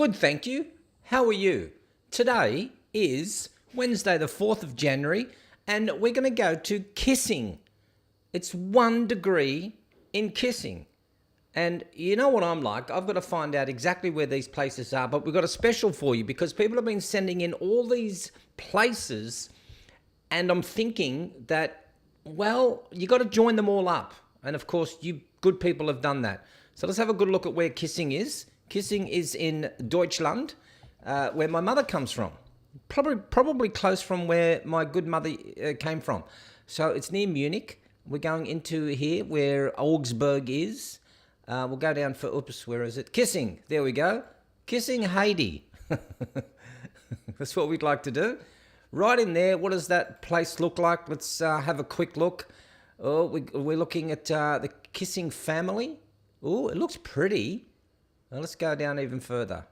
Good, thank you. How are you? Today is Wednesday, the 4th of January, and we're going to go to Kissing. It's 1 degree in Kissing. And you know what I'm like. I've got to find out exactly where these places are, but we've got a special for you because people have been sending in all these places, and I'm thinking that, well, you got to join them all up. And of course, you good people have done that. So let's have a good look at where Kissing is. Kissing is in Deutschland, where my mother comes from. Probably close from where my good mother came from. So it's near Munich. We're going into here where Augsburg is. We'll go down for, oops, where is it? Kissing, there we go. Kissing Heidi. That's what we'd like to do. Right in there, what does that place look like? Let's have a quick look. Oh, we're looking at the Kissing family. Oh, it looks pretty. Now let's go down even further.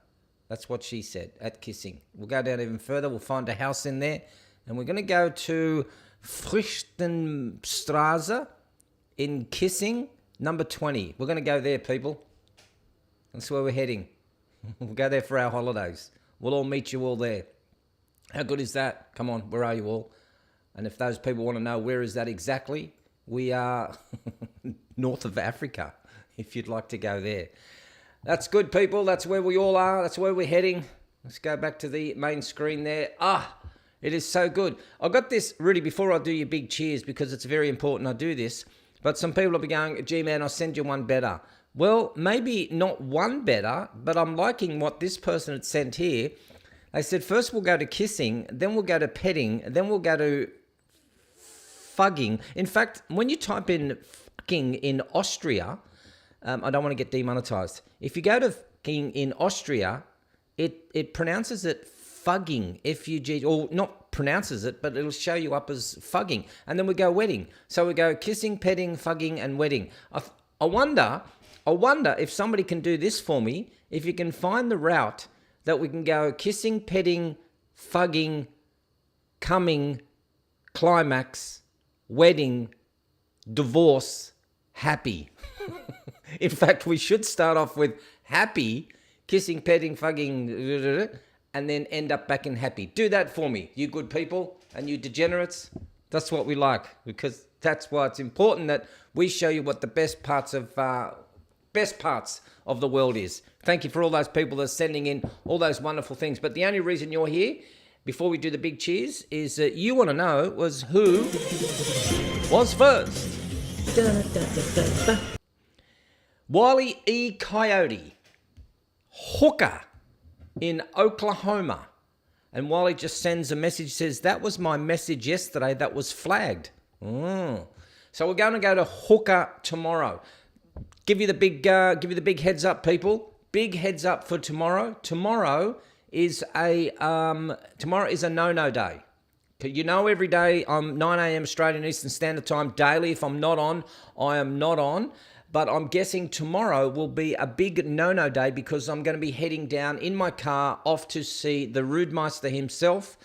That's what she said, at Kissing. We'll go down even further. We'll find a house in there. And we're going to go to Frichtenstraße in Kissing, number 20. We're going to go there, people. That's where we're heading. We'll go there for our holidays. We'll all meet you all there. How good is that? Come on, where are you all? And if those people want to know where is that exactly, we are north of Africa, if you'd like to go there. That's good, people. That's where we all are. That's where we're heading. Let's go back to the main screen there. It is so good. I got this, Rudy, before I do your big cheers, because it's very important I do this, but some people will be going, gee, man, I'll send you one better. Well, maybe not one better, but I'm liking what this person had sent here. They said, first we'll go to Kissing, then we'll go to Petting, then we'll go to Fugging. In fact, when you type in fucking in Austria, I don't want to get demonetized. If you go to fucking in Austria, it pronounces it fugging, F-U-G, or not pronounces it, but it'll show you up as fugging. And then we go wedding. So we go kissing, petting, fugging, and wedding. I wonder if somebody can do this for me, if you can find the route that we can go kissing, petting, fugging, coming, climax, wedding, divorce, happy. In fact, we should start off with happy, kissing, petting, fugging, and then end up back in happy. Do that for me, you good people and you degenerates. That's what we like, because that's why it's important that we show you what the best parts of the world is. Thank you for all those people that are sending in all those wonderful things. But the only reason you're here, before we do the big cheers, is that you want to know was who was first. Wiley E. Coyote, hooker in Oklahoma. And Wiley just sends a message, says, that was my message yesterday that was flagged. So we're going to go to hooker tomorrow. Give you the big heads up, people. Big heads up for tomorrow. Tomorrow is a NONO day. You know, every day I'm 9 a.m. Australian Eastern Standard Time daily. If I'm not on, I am not on. But I'm guessing tomorrow will be a big NONO day because I'm going to be heading down in my car off to see the Rudemeister himself.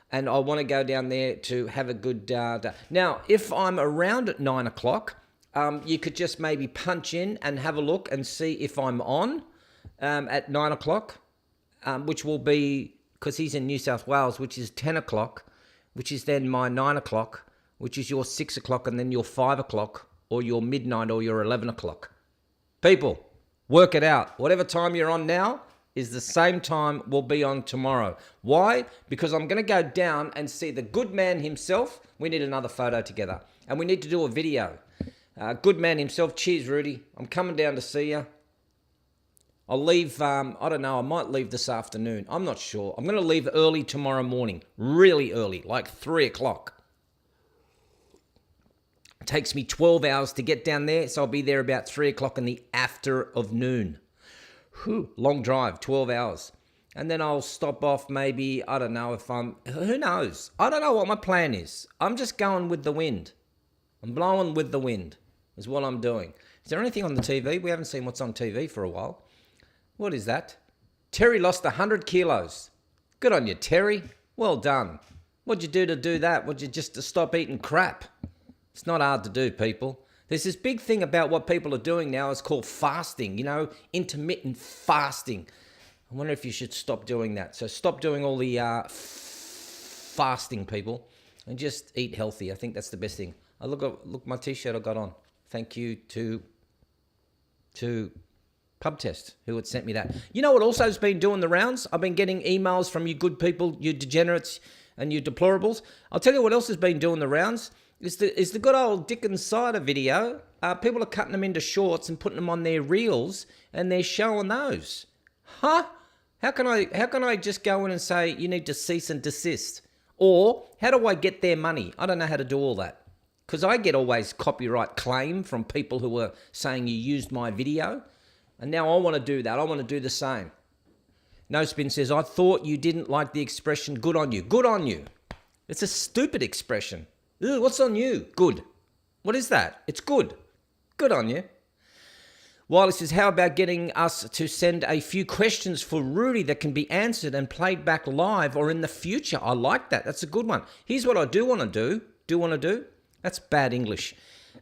And I want to go down there to have a good day. Now, if I'm around at 9 o'clock, you could just maybe punch in and have a look and see if I'm on at 9 o'clock, which will be, because he's in New South Wales, which is 10 o'clock, which is then my 9 o'clock, which is your 6 o'clock, and then your 5 o'clock, or your midnight, or your 11 o'clock. People, work it out. Whatever time you're on now is the same time we'll be on tomorrow. Why? Because I'm going to go down and see the good man himself. We need another photo together, and we need to do a video. Good man himself. Cheers, Rudy. I'm coming down to see you. I'll leave, I don't know, I might leave this afternoon. I'm not sure. I'm going to leave early tomorrow morning. Really early, like 3 o'clock. It takes me 12 hours to get down there, so I'll be there about 3 o'clock in the afternoon. Long drive, 12 hours. And then I'll stop off maybe, I don't know if who knows? I don't know what my plan is. I'm just going with the wind. I'm blowing with the wind is what I'm doing. Is there anything on the TV? We haven't seen what's on TV for a while. What is that? Terry lost 100 kilos. Good on you, Terry. Well done. What'd you do to do that? What'd you just to stop eating crap? It's not hard to do, people. There's this big thing about what people are doing now. It's called fasting, intermittent fasting. I wonder if you should stop doing that. So stop doing all the fasting, people, and just eat healthy. I think that's the best thing. Look my t-shirt I got on. Thank you to Pub Test, who had sent me that. You know what also has been doing the rounds? I've been getting emails from you good people, you degenerates and you deplorables. I'll tell you what else has been doing the rounds. Is the good old Dickens cider video. People are cutting them into shorts and putting them on their reels, and they're showing those. Huh? How can I just go in and say you need to cease and desist? Or how do I get their money? I don't know how to do all that. Because I get always copyright claim from people who are saying you used my video. And now I want to do that. I want to do the same. No Spin says, I thought you didn't like the expression good on you. Good on you. It's a stupid expression. Ew, what's on you? Good. What is that? It's good. Good on you. Wiley says, how about getting us to send a few questions for Rudy that can be answered and played back live or in the future? I like that. That's a good one. Here's what I do want to do. That's bad English.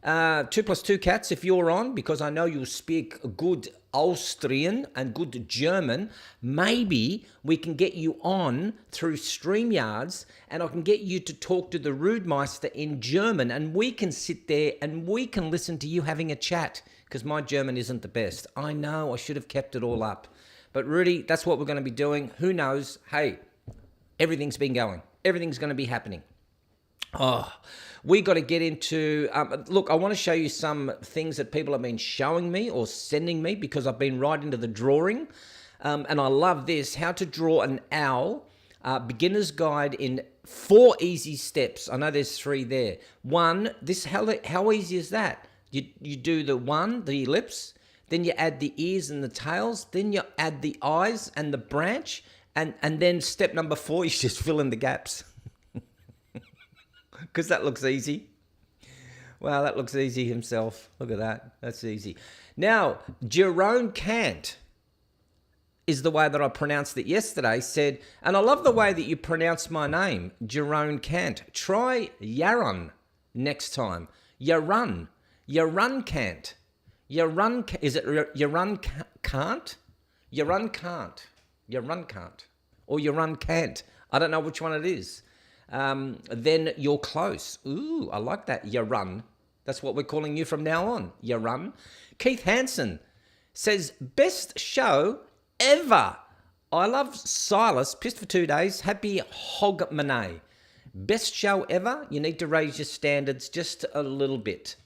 2+2 cats, if you're on, because I know you speak good Austrian and good German, maybe we can get you on through StreamYards and I can get you to talk to the Rudemeister in German and we can sit there and we can listen to you having a chat because my German isn't the best. I know I should have kept it all up. But Rudy, that's what we're going to be doing. Who knows? Hey, everything's been going. Everything's going to be happening. Oh, we got to get into, look, I want to show you some things that people have been showing me or sending me because I've been right into the drawing. And I love this, how to draw an owl, beginner's guide in 4 easy steps. I know there's 3 there. 1, how easy is that? You do the 1, the ellipse, then you add the ears and the tails, then you add the eyes and the branch, and then step number 4, you just fill in the gaps. Because that looks easy. Wow, that looks easy himself. Look at that. That's easy. Now, Jerome Kant is the way that I pronounced it yesterday, said, and I love the way that you pronounce my name, Jerome Kant. Try Yaron next time. Yaron. Yaron Kant. Yaron, is it Yaron Kant? Yaron Kant. Yaron Kant. Or Yaron Kant. I don't know which one it is. Then you're close. Ooh, I like that. Yaron. That's what we're calling you from now on. Yaron. Keith Hansen says, best show ever. I love Silas. Pissed for 2 days. Happy Hogmanay. Best show ever. You need to raise your standards just a little bit.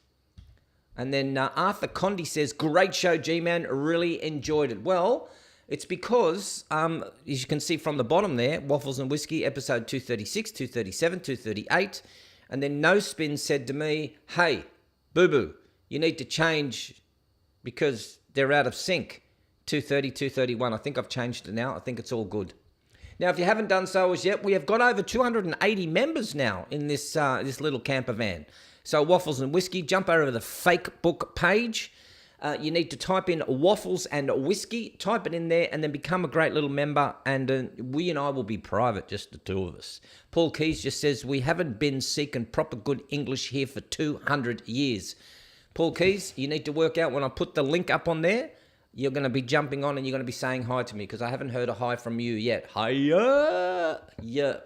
And then Arthur Condi says, great show, G-Man. Really enjoyed it. Well, it's because, as you can see from the bottom there, Waffles and Whiskey, episode 236, 237, 238. And then No Spin said to me, hey, boo-boo, you need to change because they're out of sync. 230, 231. I think I've changed it now. I think it's all good. Now, if you haven't done so as yet, we have got over 280 members now in this little camper van. So Waffles and Whiskey, jump over to the fake book page. You need to type in Waffles and Whiskey, type it in there, and then become a great little member. And we and I will be private, just the 2 of us. Paul Keys just says, we haven't been seeking proper good English here for 200 years. Paul Keys, you need to work out when I put the link up on there, you're going to be jumping on and you're going to be saying hi to me because I haven't heard a hi from you yet. Hiya! Yeah.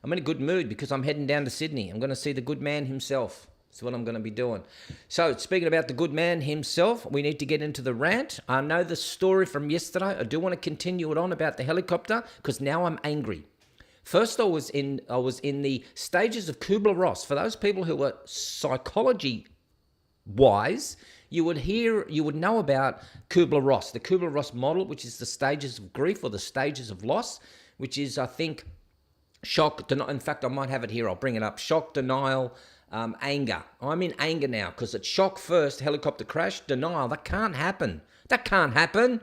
I'm in a good mood because I'm heading down to Sydney. I'm going to see the good man himself. That's what I'm going to be doing. So, speaking about the good man himself, we need to get into the rant. I know the story from yesterday. I do want to continue it on about the helicopter because now I'm angry. First, I was in the stages of Kubler-Ross. For those people who are psychology-wise, you would know about Kubler-Ross, the Kubler-Ross model, which is the stages of grief or the stages of loss, which is, I think, shock, denial. In fact, I might have it here. I'll bring it up. Shock, denial, anger. I'm in anger now because it's shock first, helicopter crash, denial. That can't happen. That can't happen.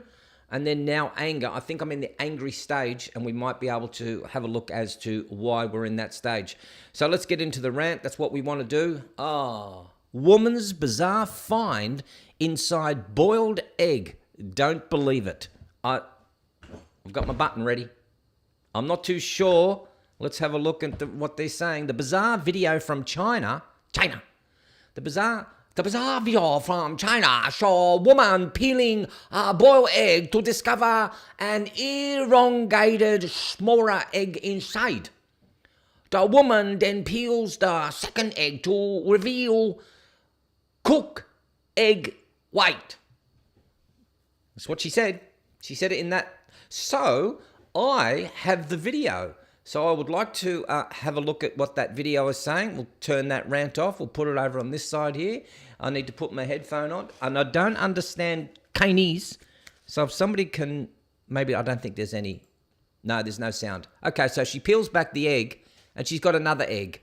And then now anger. I think I'm in the angry stage and we might be able to have a look as to why we're in that stage. So let's get into the rant. That's what we want to do. Woman's bizarre find inside boiled egg. Don't believe it. I've got my button ready. I'm not too sure. Let's have a look at what they're saying. The bizarre video from China. The bizarre The bizarre video from China show woman peeling a boiled egg to discover an elongated, smaller egg inside. The woman then peels the second egg to reveal cooked egg white. That's what she said. She said it in that. So I have the video. So I would like to have a look at what that video is saying. We'll turn that rant off. We'll put it over on this side here. I need to put my headphone on. And I don't understand Chinese. So if somebody can, maybe, I don't think there's any. No, there's no sound. Okay, so she peels back the egg and she's got another egg.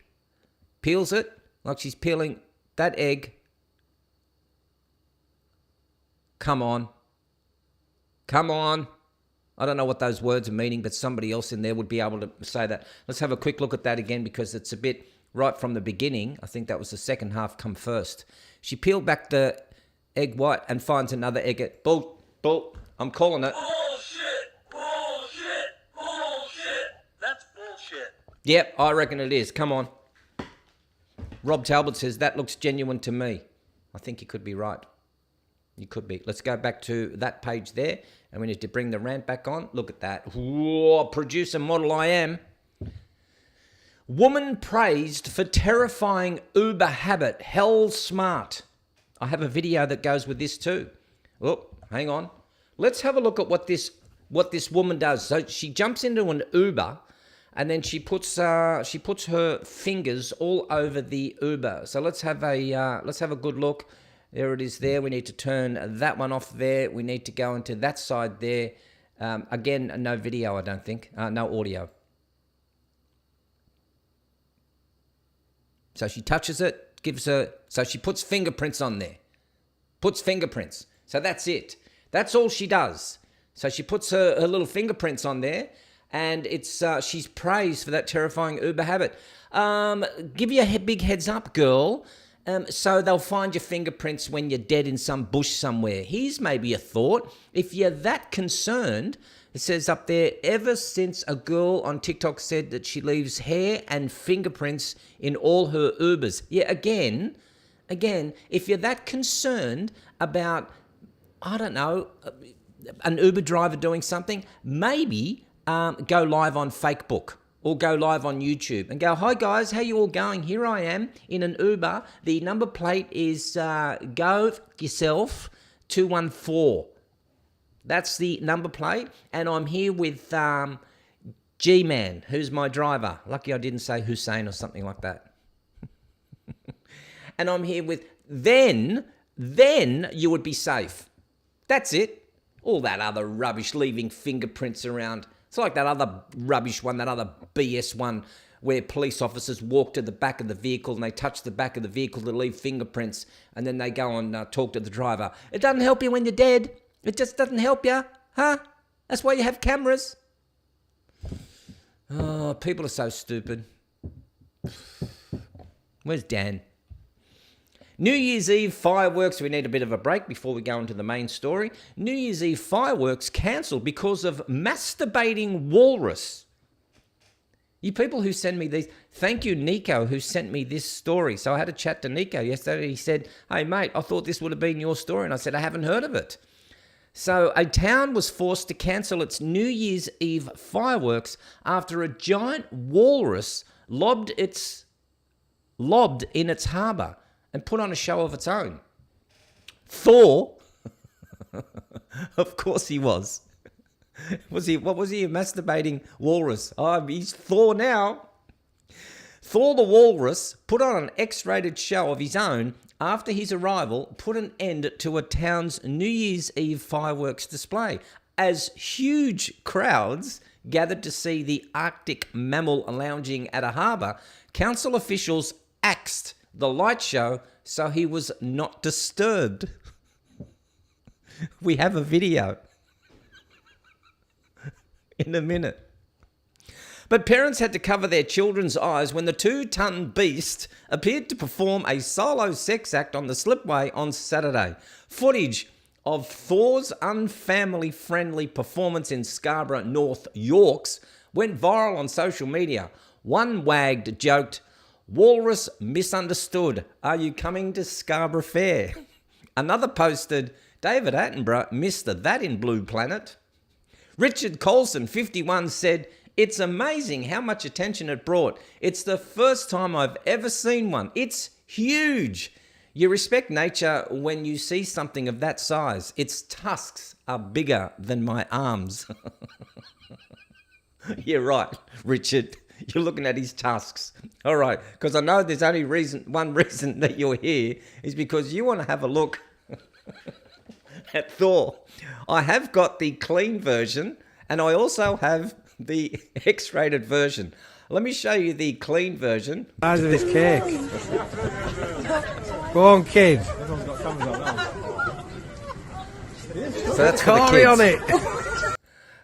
Peels it like she's peeling that egg. Come on. Come on. I don't know what those words are meaning, but somebody else in there would be able to say that. Let's have a quick look at that again because it's a bit right from the beginning. I think that was the second half come first. She peeled back the egg white and finds another egg. Bull. I'm calling it. Bullshit. That's bullshit. Yep, I reckon it is. Come on. Rob Talbot says, that looks genuine to me. I think you could be right. You could be. Let's go back to that page there. And we need to bring the rant back on. Look at that. Whoa, producer model I am. Woman praised for terrifying Uber habit. Hell smart. I have a video that goes with this too. Oh, hang on. Let's have a look at what this woman does. So she jumps into an Uber and then she puts her fingers all over the Uber. So let's have a good look. There it is there. We need to turn that one off there. We need to go into that side there. Again, no video, I don't think. No audio. So she touches it, so she puts fingerprints on there. Puts fingerprints. So that's it. That's all she does. So she puts her little fingerprints on there and she's praised for that terrifying Uber habit. Give you a big heads up, girl. So they'll find your fingerprints when you're dead in some bush somewhere. Here's maybe a thought. If you're that concerned, it says up there, ever since a girl on TikTok said that she leaves hair and fingerprints in all her Ubers. Yeah, again, if you're that concerned about, I don't know, an Uber driver doing something, maybe go live on Facebook. Or go live on YouTube and go, hi guys, how you all going? Here I am in an Uber. The number plate is Go Yourself 214. That's the number plate. And I'm here with G-Man, who's my driver. Lucky I didn't say Hussein or something like that. And I'm here with, then you would be safe. That's it. All that other rubbish, leaving fingerprints around. It's like that other rubbish one, that other BS one where police officers walk to the back of the vehicle and they touch the back of the vehicle to leave fingerprints and then they go and talk to the driver. It doesn't help you when you're dead. It just doesn't help you, huh? That's why you have cameras. Oh, people are so stupid. Where's Dan? New Year's Eve fireworks. We need a bit of a break before we go into the main story. New Year's Eve fireworks cancelled because of masturbating walrus. You people who send me these, thank you, Nico, who sent me this story. So I had a chat to Nico yesterday. He said, hey, mate, I thought this would have been your story. And I said, I haven't heard of it. So a town was forced to cancel its New Year's Eve fireworks after a giant walrus lobbed in its harbour and put on a show of its own. Thor, of course he was. What was he, a masturbating walrus? Oh, he's Thor now. Thor the walrus put on an X-rated show of his own after his arrival put an end to a town's New Year's Eve fireworks display, as huge crowds gathered to see the Arctic mammal lounging at a harbour. Council officials axed the light show so he was not disturbed. We have a video in a minute. But parents had to cover their children's eyes when the 2-ton beast appeared to perform a solo sex act on the slipway on Saturday. Footage of Thor's unfamily-friendly performance in Scarborough, North Yorks, went viral on social media. One wagged joked, Walrus misunderstood. Are you coming to Scarborough Fair? Another posted, David Attenborough missed that in Blue Planet. Richard Colson, 51, said, it's amazing how much attention it brought. It's the first time I've ever seen one. It's huge. You respect nature when you see something of that size. Its tusks are bigger than my arms. You're right, Richard. You're looking at his tusks. All right, because I know there's only one reason that you're here is because you want to have a look at Thor. I have got the clean version and I also have the X-rated version. Let me show you the clean version. Size of this cake. Go on, kid. So that's for the Call me kids. on it.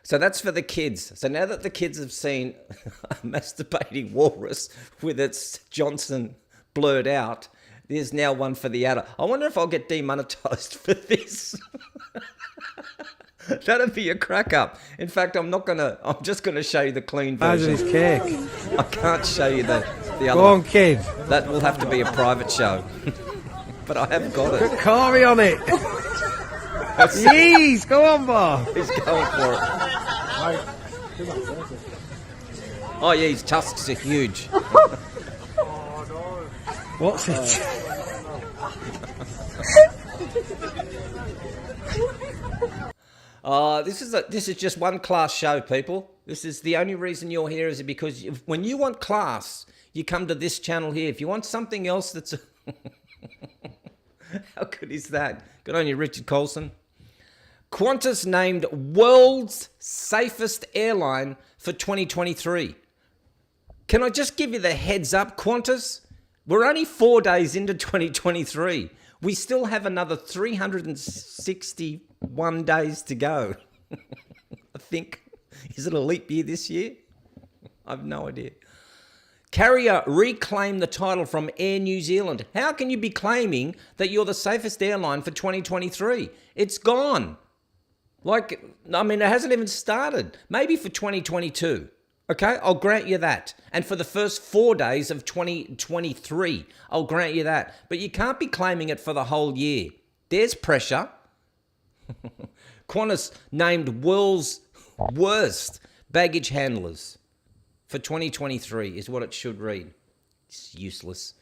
So that's for the kids. So now that the kids have seen a masturbating walrus with its Johnson blurred out, there's now one for the adult. I wonder if I'll get demonetized for this. That'd be a crack up. In fact, I'm just gonna show you the clean Size of version. this cake. I can't show you the other Go one. on, kid. That will have to be a private show. But I have got it. Call me on it. Jeez, go on, Bob. He's going for it. Oh yeah, his tusks are huge. What's it? This is just one class show, people. This is the only reason you're here is because when you want class, you come to this channel here. If you want something else that's... How good is that? Good on you, Richard Colson. Qantas named world's safest airline for 2023. Can I just give you the heads up, Qantas? We're only 4 days into 2023. We still have another 361 days to go. I think. Is it a leap year this year? I have no idea. Carrier reclaimed the title from Air New Zealand. How can you be claiming that you're the safest airline for 2023? It's gone. It hasn't even started. Maybe for 2022. Okay, I'll grant you that. And for the first 4 days of 2023, I'll grant you that. But you can't be claiming it for the whole year. There's pressure. Qantas named world's worst baggage handlers for 2023 is what it should read. It's useless.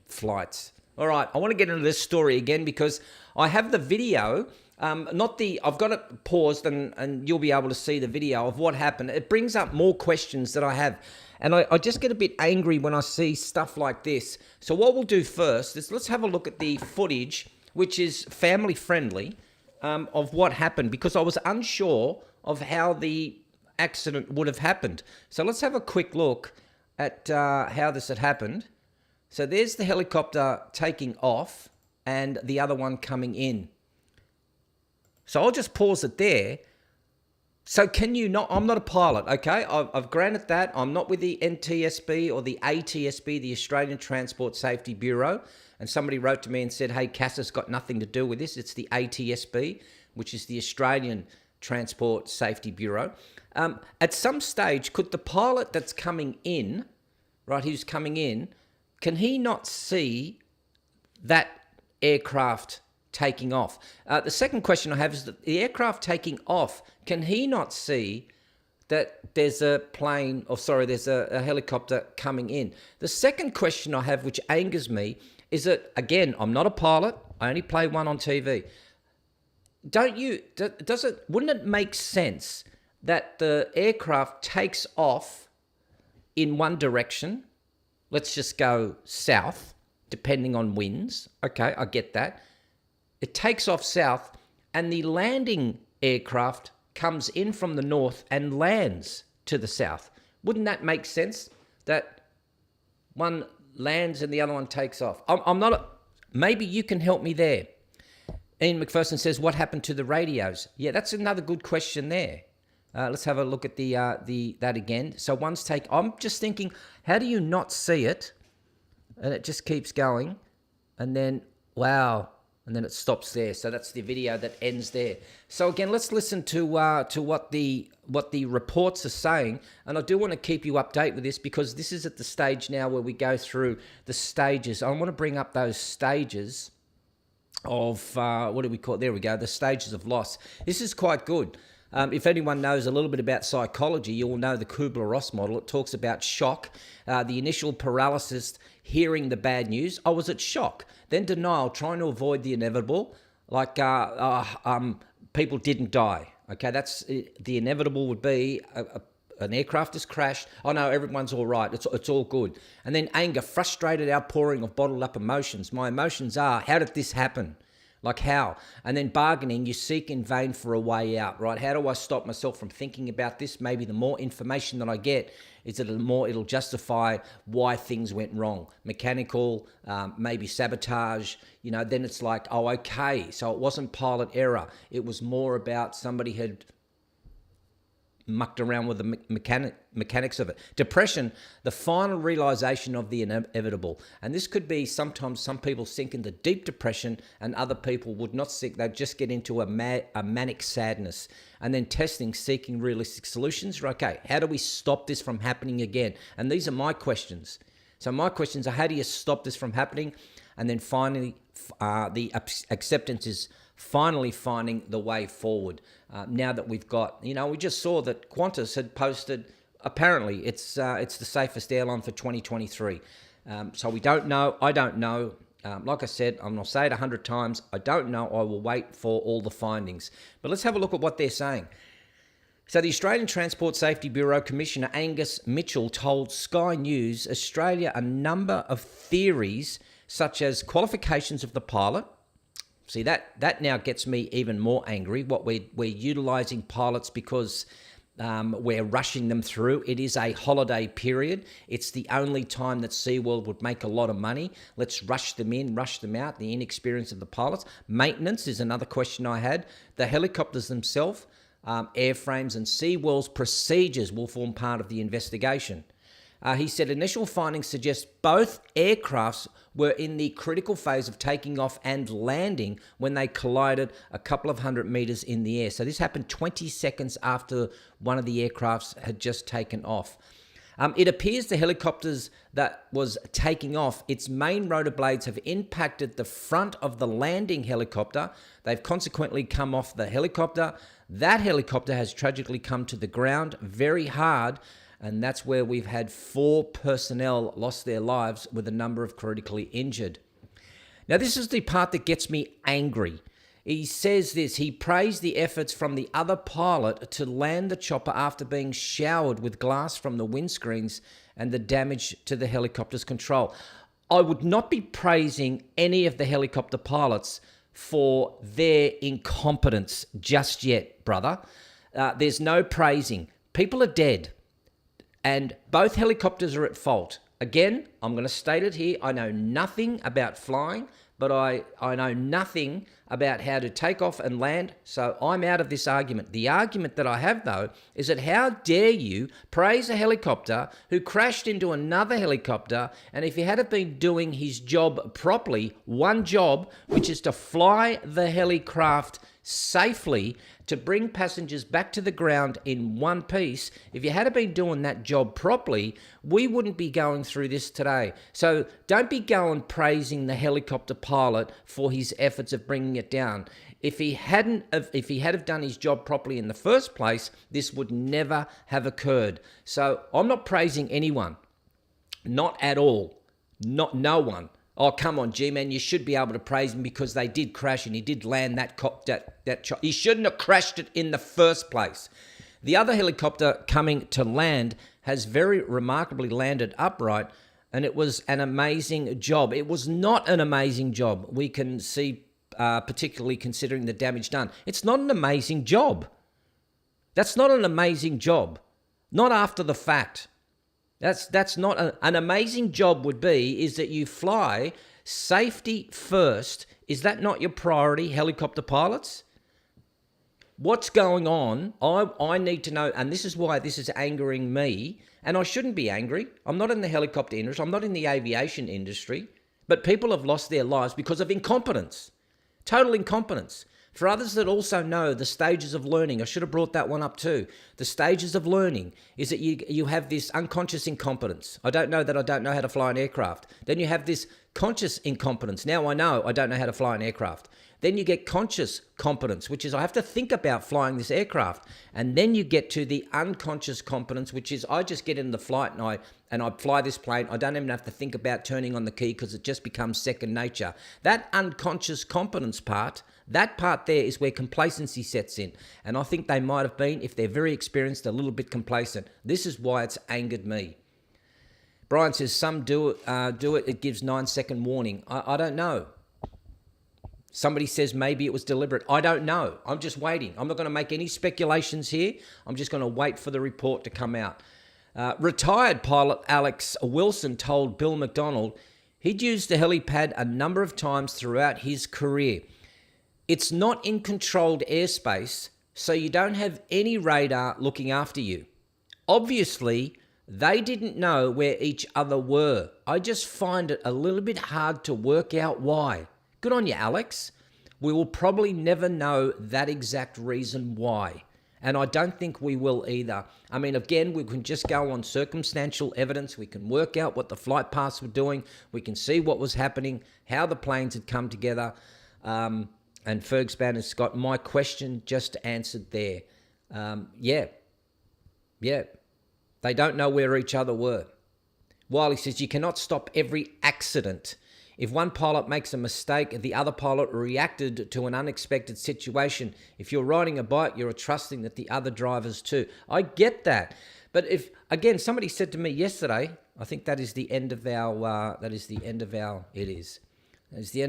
Flights. All right, I want to get into this story again because I have the video. I've got it paused and you'll be able to see the video of what happened. It brings up more questions that I have. And I just get a bit angry when I see stuff like this. So what we'll do first is let's have a look at the footage, which is family friendly, of what happened because I was unsure of how the accident would have happened. So let's have a quick look at how this had happened. So there's the helicopter taking off and the other one coming in. So I'll just pause it there. So can you not, I'm not a pilot, okay? I've granted that. I'm not with the NTSB or the ATSB, the Australian Transport Safety Bureau. And somebody wrote to me and said, hey, CAS has got nothing to do with this. It's the ATSB, which is the Australian Transport Safety Bureau. At some stage, could the pilot that's coming in, right, who's coming in, can he not see that aircraft taking off? The second question I have is that the aircraft taking off, can he not see that there's a plane, there's a helicopter coming in? The second question I have, which angers me, is that, again, I'm not a pilot. I only play one on TV. Wouldn't it make sense that the aircraft takes off in one direction? Let's just go south, depending on winds. Okay, I get that. It takes off south and the landing aircraft comes in from the north and lands to the south. Wouldn't that make sense that one lands and the other one takes off? Maybe you can help me there. Ian McPherson says, what happened to the radios? Yeah, that's another good question there. Let's have a look at that again. So I'm just thinking, how do you not see it? And it just keeps going. And then, wow. And then it stops there. So that's the video that ends there. So again, let's listen to what the what the reports are saying, and I do want to keep you updated with this because this is at the stage now where we go through the stages. I want to bring up those stages of, what do we call it? There we go, the stages of loss. This is quite good. If anyone knows a little bit about psychology, you'll know the Kubler-Ross model. It talks about shock, the initial paralysis, hearing the bad news. I was at shock. Then denial, trying to avoid the inevitable, like people didn't die. Okay, that's the inevitable would be an aircraft has crashed. Oh no, everyone's all right. It's all good. And then anger, frustrated outpouring of bottled up emotions. My emotions are, how did this happen? Like how? And then bargaining, you seek in vain for a way out, right? How do I stop myself from thinking about this? Maybe the more information that I get, is that the more it'll justify why things went wrong. Mechanical, maybe sabotage, then it's like, oh, okay. So it wasn't pilot error. It was more about somebody had mucked around with the mechanics of it. Depression, the final realization of the inevitable. And this could be sometimes some people sink into deep depression and other people would not sink. They'd just get into a manic sadness. And then testing, seeking realistic solutions. Okay, how do we stop this from happening again? And these are my questions. So my questions are, how do you stop this from happening? And then finally, the acceptance is finally finding the way forward. Now that we've got, we just saw that Qantas had posted, apparently it's the safest airline for 2023. So we don't know. I don't know. Like I said, I'm going to say it 100 times. I don't know. I will wait for all the findings. But let's have a look at what they're saying. So the Australian Transport Safety Bureau Commissioner Angus Mitchell told Sky News Australia a number of theories such as qualifications of the pilot. See, that now gets me even more angry. What we're utilising pilots because we're rushing them through. It is a holiday period. It's the only time that SeaWorld would make a lot of money. Let's rush them in, rush them out, the inexperience of the pilots. Maintenance is another question I had. The helicopters themselves, airframes and SeaWorld's procedures will form part of the investigation. He said initial findings suggest both aircrafts were in the critical phase of taking off and landing when they collided a couple of 100 meters in the air. So this happened 20 seconds after one of the aircrafts had just taken off. It appears the helicopters that was taking off, its main rotor blades have impacted the front of the landing helicopter. They've consequently come off the helicopter. That helicopter has tragically come to the ground very hard. And that's where we've had 4 personnel lost their lives with a number of critically injured. Now, this is the part that gets me angry. He says this, he praised the efforts from the other pilot to land the chopper after being showered with glass from the windscreens and the damage to the helicopter's control. I would not be praising any of the helicopter pilots for their incompetence just yet, brother. There's no praising. People are dead. And both helicopters are at fault. Again, I'm going to state it here. I know nothing about flying, but I know nothing about how to take off and land, so I'm out of this argument. The argument that I have, though, is that how dare you praise a helicopter who crashed into another helicopter, and if he had been doing his job properly, one job, which is to fly the helicraft safely to bring passengers back to the ground in one piece, if you had been doing that job properly, we wouldn't be going through this today. So don't be going praising the helicopter pilot for his efforts of bringing it down. If he had have done his job properly in the first place, this would never have occurred. So I'm not praising anyone, not at all, no one. Oh, come on, G-Man, you should be able to praise him because they did crash and he did land that he shouldn't have crashed it in the first place. The other helicopter coming to land has very remarkably landed upright, and it was an amazing job. It was not an amazing job. We can see, particularly considering the damage done. It's not an amazing job. That's not an amazing job. Not after the fact. That's not an amazing job would be is that you fly safety first. Is that not your priority, helicopter pilots? What's going on? I need to know, and this is why this is angering me, and I shouldn't be angry. I'm not in the helicopter industry. I'm not in the aviation industry, but people have lost their lives because of incompetence, total incompetence. For others that also know the stages of learning, I should have brought that one up too. The stages of learning is that you have this unconscious incompetence. I don't know that I don't know how to fly an aircraft. Then you have this conscious incompetence. Now I know I don't know how to fly an aircraft. Then you get conscious competence, which is I have to think about flying this aircraft. And then you get to the unconscious competence, which is I just get in the flight and I fly this plane. I don't even have to think about turning on the key because it just becomes second nature. That unconscious competence part, that part there is where complacency sets in. And I think they might have been, if they're very experienced, a little bit complacent. This is why it's angered me. Brian says, some do it, it gives 9-second warning. I don't know. Somebody says maybe it was deliberate. I don't know. I'm just waiting. I'm not going to make any speculations here. I'm just going to wait for the report to come out. Retired pilot Alex Wilson told Bill McDonald he'd used the helipad a number of times throughout his career. It's not in controlled airspace, so you don't have any radar looking after you. Obviously, they didn't know where each other were. I just find it a little bit hard to work out why. Good on you, Alex. We will probably never know that exact reason why. And I don't think we will either. I mean, again, we can just go on circumstantial evidence. We can work out what the flight paths were doing. We can see what was happening, how the planes had come together. And Fergspan has got my question just answered there. Yeah. They don't know where each other were. Wiley says, you cannot stop every accident. If one pilot makes a mistake, the other pilot reacted to an unexpected situation. If you're riding a bike, you're trusting that the other drivers too. I get that. But if, again, somebody said to me yesterday, I think that is the end of our, it is the end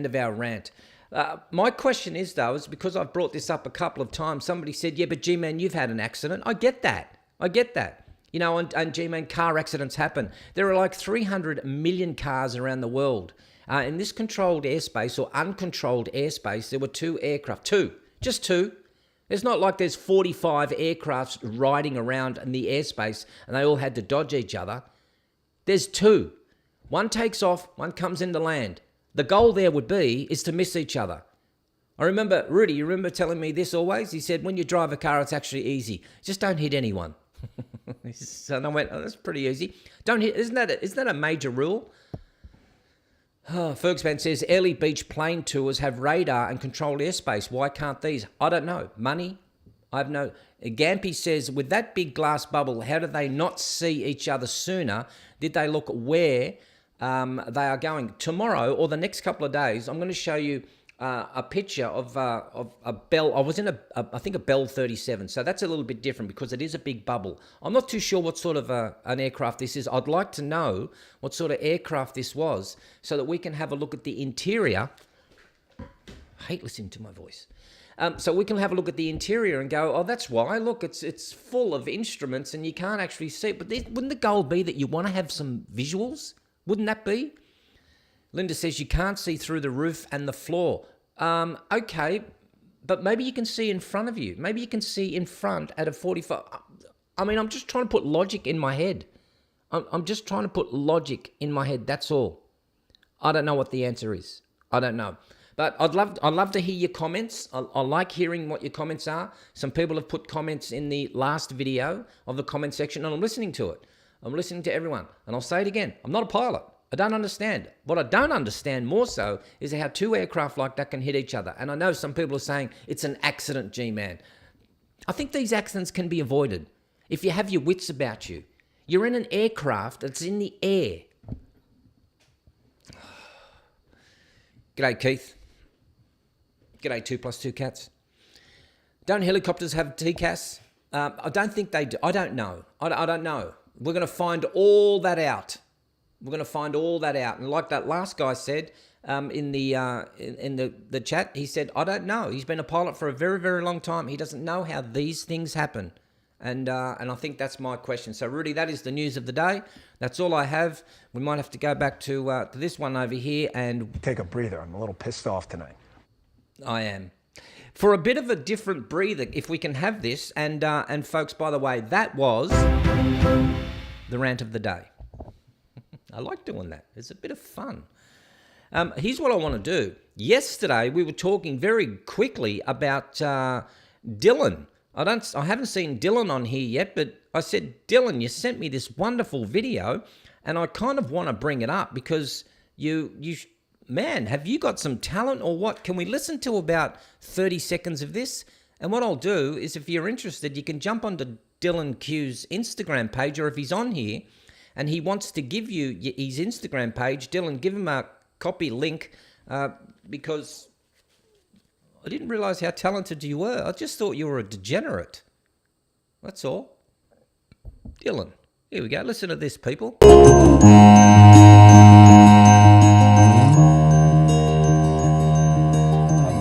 of our rant. My question is, though, is because I've brought this up a couple of times, somebody said, yeah, but G-Man, you've had an accident. I get that. You know, and G-Man, car accidents happen. There are like 300 million cars around the world. In this controlled airspace or uncontrolled airspace, there were just two. It's not like there's 45 aircrafts riding around in the airspace and they all had to dodge each other. There's two. One takes off, one comes into land. The goal there would be is to miss each other. I remember, Rudy, you remember telling me this always? He said, when you drive a car, it's actually easy. Just don't hit anyone. So I went, oh, that's pretty easy. Don't hit, isn't that a major rule? Fergspan says, Airlie Beach plane tours have radar and controlled airspace. Why can't these? I don't know. Money? I have no... Gampy says, with that big glass bubble, how did they not see each other sooner? Did they look where they are going? Tomorrow or the next couple of days, I'm going to show you a picture of a Bell. I was in I think a Bell 37. So that's a little bit different because it is a big bubble. I'm not too sure what sort of an aircraft this is. I'd like to know what sort of aircraft this was so that we can have a look at the interior. I hate listening to my voice. So we can have a look at the interior and go, oh, that's why. Look, it's full of instruments and you can't actually see it. But wouldn't the goal be that you want to have some visuals? Wouldn't that be? Linda says you can't see through the roof and the floor. Okay, but maybe you can see in front of you. Maybe you can see in front at a 45. I mean, I'm just trying to put logic in my head. I'm just trying to put logic in my head. That's all. I don't know what the answer is. I don't know. But I'd love to hear your comments. I like hearing what your comments are. Some people have put comments in the last video of the comment section, and I'm listening to it. I'm listening to everyone. And I'll say it again. I'm not a pilot. I don't understand. What I don't understand more so is how two aircraft like that can hit each other. And I know some people are saying it's an accident, G-Man. I think these accidents can be avoided if you have your wits about you. You're in an aircraft that's in the air. G'day, Keith. G'day, 2+2 cats. Don't helicopters have TCAS? I don't think they do. I don't know. I don't know. We're going to find all that out. And like that last guy said in the chat, he said, I don't know. He's been a pilot for a very, very long time. He doesn't know how these things happen. And I think that's my question. So, Rudy, that is the news of the day. That's all I have. We might have to go back to this one over here and... Take a breather. I'm a little pissed off tonight. I am. For a bit of a different breather, if we can have this. And folks, by the way, that was the rant of the day. I like doing that. It's a bit of fun. Here's what I want to do. Yesterday, we were talking very quickly about Dylan. I haven't seen Dylan on here yet, but I said, Dylan, you sent me this wonderful video, and I kind of want to bring it up because man, have you got some talent or what? Can we listen to about 30 seconds of this? And what I'll do is, if you're interested, you can jump onto Dylan Q's Instagram page, or if he's on here and he wants to give you his Instagram page, Dylan, give him a copy link because I didn't realize how talented you were. I just thought you were a degenerate. That's all. Dylan, here we go. Listen to this, people. I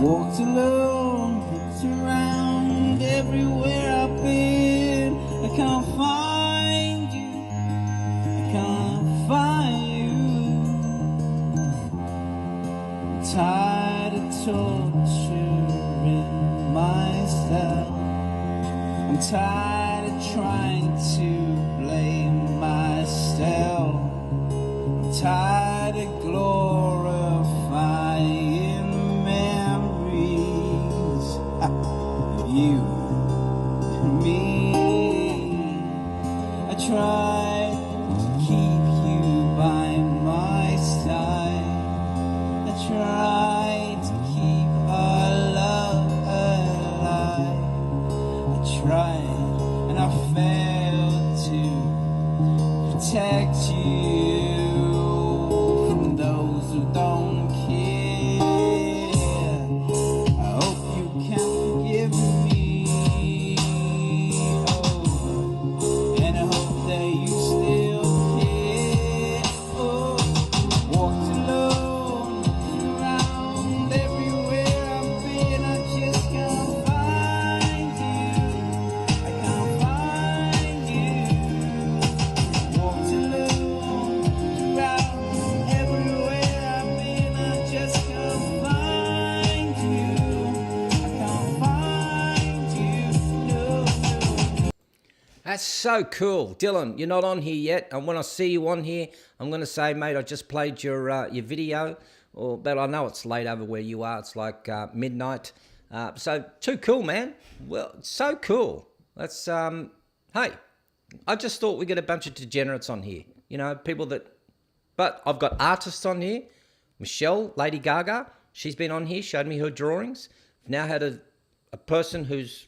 walked alone, looked around everywhere I've been. I can't find you. I can't find you. I'm tired of torturing myself. I'm tired of trying to blame myself. I'm tired of glorifying memories of you and me. I tried to keep you by my side. I tried to keep our love alive. I tried and I failed to protect you from those who don't care. I hope you can forgive me. Oh, and I hope that you still care. Oh, walked alone around everywhere I've been. I just can't find you. I can't find you. Walked alone around everywhere I've been. I just can't find you. I can't find you. No, no. That's so cool. Dylan, you're not on here yet. And when I see you on here, I'm going to say, mate, I just played your video. But I know it's late over where you are. It's like midnight. So too cool, man. Well, so cool. That's, hey, I just thought we'd get a bunch of degenerates on here. You know, people that, but I've got artists on here. Michelle, Lady Gaga, she's been on here, showed me her drawings. I've now had a person who's,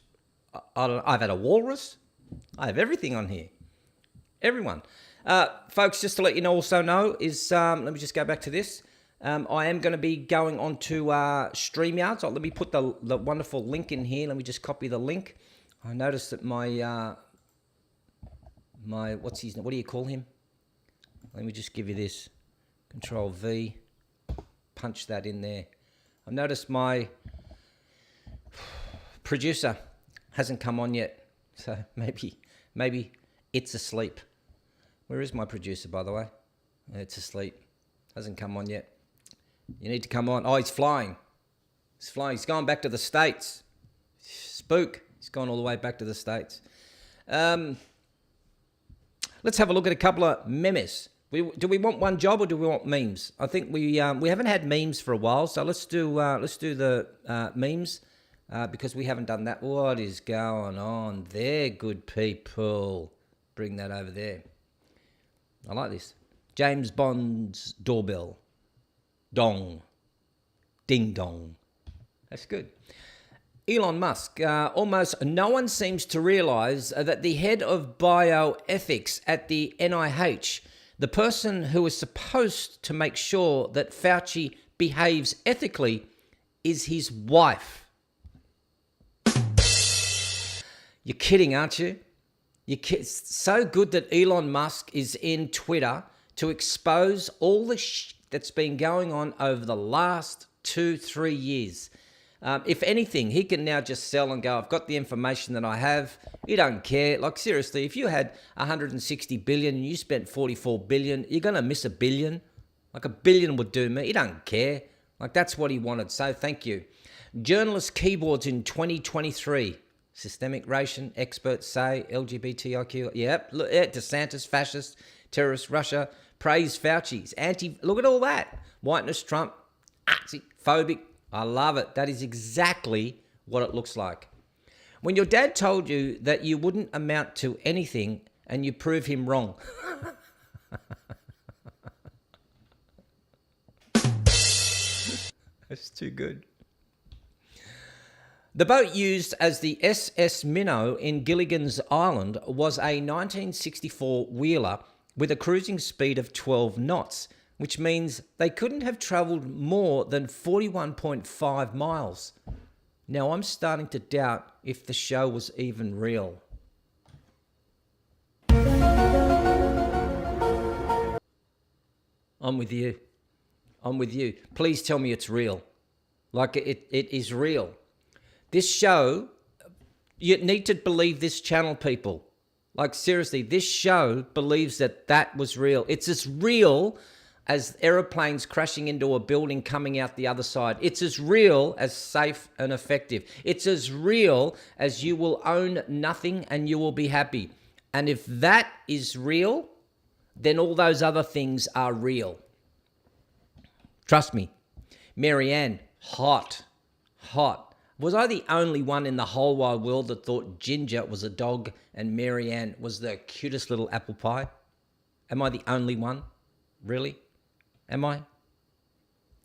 I've had a walrus. I have everything on here. Everyone. Folks, just to let you know, also know, is, let me just go back to this. I am going to be going on to StreamYard. So let me put the wonderful link in here. Let me just copy the link. I noticed that my what's his name? What do you call him? Let me just give you this. Control V. Punch that in there. I noticed my producer hasn't come on yet. So maybe it's asleep. Where is my producer, by the way? It's asleep. Hasn't come on yet. You need to come on. Oh, he's flying. He's flying. He's going back to the States. Spook. He's gone all the way back to the States. Let's have a look at a couple of memes. Do we want one job or do we want memes? I think we haven't had memes for a while, so let's do the memes because we haven't done that. What is going on there, good people? Bring that over there. I like this. James Bond's doorbell. Dong. Ding dong. That's good. Elon Musk. Almost no one seems to realize that the head of bioethics at the NIH, the person who is supposed to make sure that Fauci behaves ethically, is his wife. You're kidding, aren't you? It's so good that Elon Musk is in Twitter to expose all the that's been going on over the last 2-3 years. If anything, he can now just sell and go, I've got the information that I have. You don't care. Like, seriously, if you had 160 billion and you spent 44 billion, you're going to miss a billion. Like, a billion would do me. You don't care. Like, that's what he wanted. So thank you. Journalist keyboards in 2023. Systemic racial, experts say, LGBTIQ. Yep. DeSantis, fascist, terrorist, Russia. Praise Fauci's. Look at all that. Whiteness Trump, phobic. I love it. That is exactly what it looks like. When your dad told you that you wouldn't amount to anything and you prove him wrong. That's too good. The boat used as the SS Minnow in Gilligan's Island was a 1964 wheeler with a cruising speed of 12 knots, which means they couldn't have travelled more than 41.5 miles. Now I'm starting to doubt if the show was even real. I'm with you. I'm with you. Please tell me it's real. Like it is real. This show, you need to believe this channel, people. Like seriously, this show believes that that was real. It's as real as aeroplanes crashing into a building coming out the other side. It's as real as safe and effective. It's as real as you will own nothing and you will be happy. And if that is real, then all those other things are real. Trust me. Marianne, hot. Was I the only one in the whole wide world that thought Ginger was a dog and Marianne was the cutest little apple pie? Am I the only one? Really? Am I?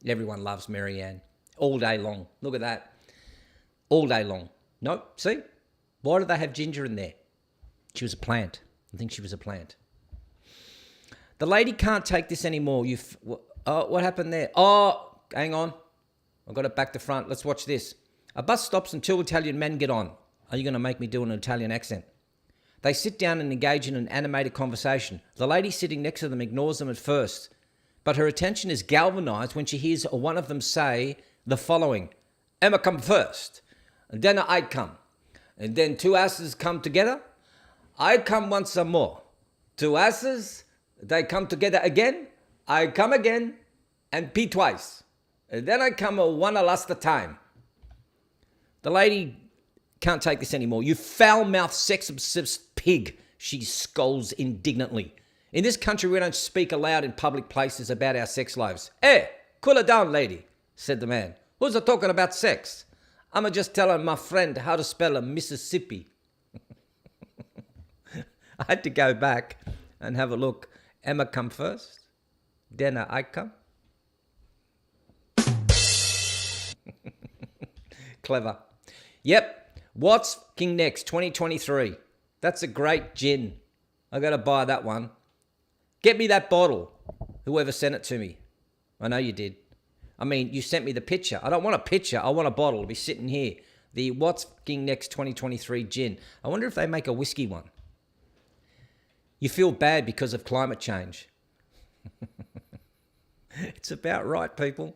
Everyone loves Marianne. All day long. Look at that. All day long. Nope. See? Why did they have Ginger in there? She was a plant. I think she was a plant. The lady can't take this anymore. What happened there? Oh, hang on. I've got it back to front. Let's watch this. A bus stops and two Italian men get on. Are you going to make me do an Italian accent? They sit down and engage in an animated conversation. The lady sitting next to them ignores them at first, but her attention is galvanized when she hears one of them say the following. Emma come first, and then I come. And then two asses come together. I come once some more. Two asses, they come together again. I come again, and pee twice. And then I come one last time. The lady can't take this anymore. You foul-mouthed, sex-obsessed pig, she scolds indignantly. In this country, we don't speak aloud in public places about our sex lives. Hey, cool it down, lady, said the man. Who's a talking about sex? I'm just telling my friend how to spell a Mississippi. I had to go back and have a look. Emma come first, then I come. Clever. Yep. What's fucking next? 2023. That's a great gin. I got to buy that one. Get me that bottle. Whoever sent it to me. I know you did. I mean, you sent me the picture. I don't want a picture. I want a bottle. It'll be sitting here. The What's fucking Next 2023 gin. I wonder if they make a whiskey one. You feel bad because of climate change. It's about right, people.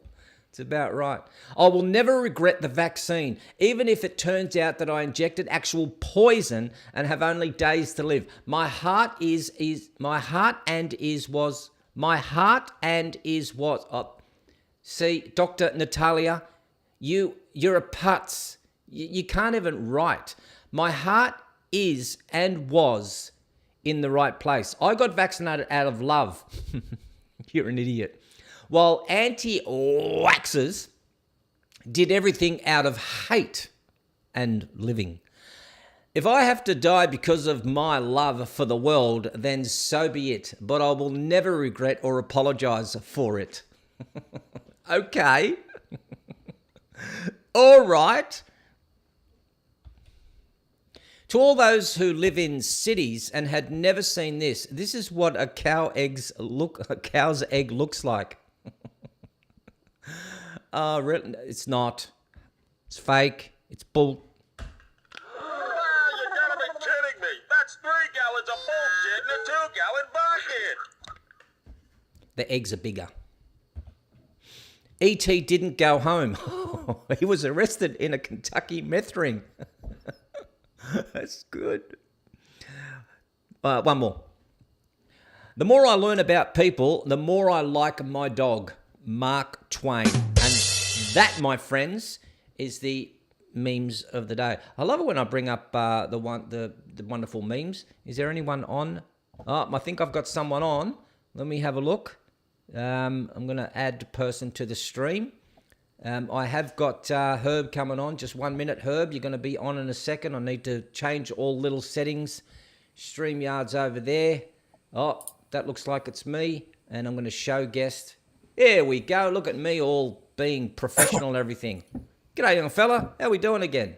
It's about right. I will never regret the vaccine, even if it turns out that I injected actual poison and have only days to live. My heart and is was. See, Dr. Natalia, you're a putz. You can't even write. My heart is and was in the right place. I got vaccinated out of love. You're an idiot. While anti-vaxxers did everything out of hate and living. If I have to die because of my love for the world, then so be it. But I will never regret or apologize for it. Okay. All right. To all those who live in cities and had never seen this, this is what a cow's egg looks like. It's not. It's fake. It's bull. Wow, you gotta be kidding me. That's 3 gallons of bullshit in a 2-gallon bucket. The eggs are bigger. E.T. didn't go home. He was arrested in a Kentucky meth ring. That's good. One more. The more I learn about people, the more I like my dog, Mark Twain. And that, my friends, is the memes of the day. I love it when I bring up the wonderful memes. Is there anyone on? Oh, I think I've got someone on. Let me have a look. I'm going to add the person to the stream. I have got Herb coming on. Just 1 minute, Herb. You're going to be on in a second. I need to change all little settings. StreamYard's over there. Oh, that looks like it's me. And I'm going to show guest. There we go. Look at me all being professional and everything. G'day, young fella. How we doing again?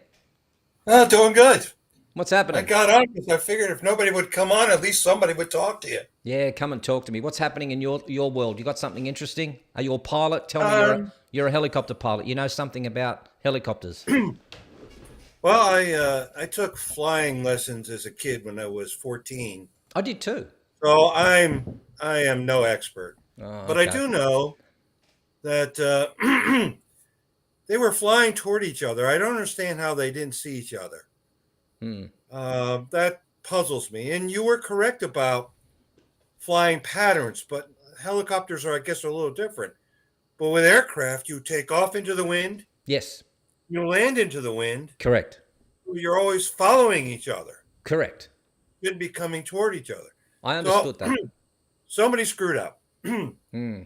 Doing good. What's I happening? got on because I figured if nobody would come on, at least somebody would talk to you. Yeah, come and talk to me. What's happening in your world? You got something interesting? Are you a pilot? Tell me you're a helicopter pilot. You know something about helicopters. Well, I took flying lessons as a kid when I was 14, I did too. so I am no expert, Oh, but I okay. do know that they were flying toward each other. I don't understand how they didn't see each other. That puzzles me. And you were correct about flying patterns, but helicopters are, I guess, a little different. But with aircraft, you take off into the wind, Yes, you land into the wind, correct. you're always following each other. Correct. Shouldn't be coming toward each other. I understood that. Somebody screwed up. Mm,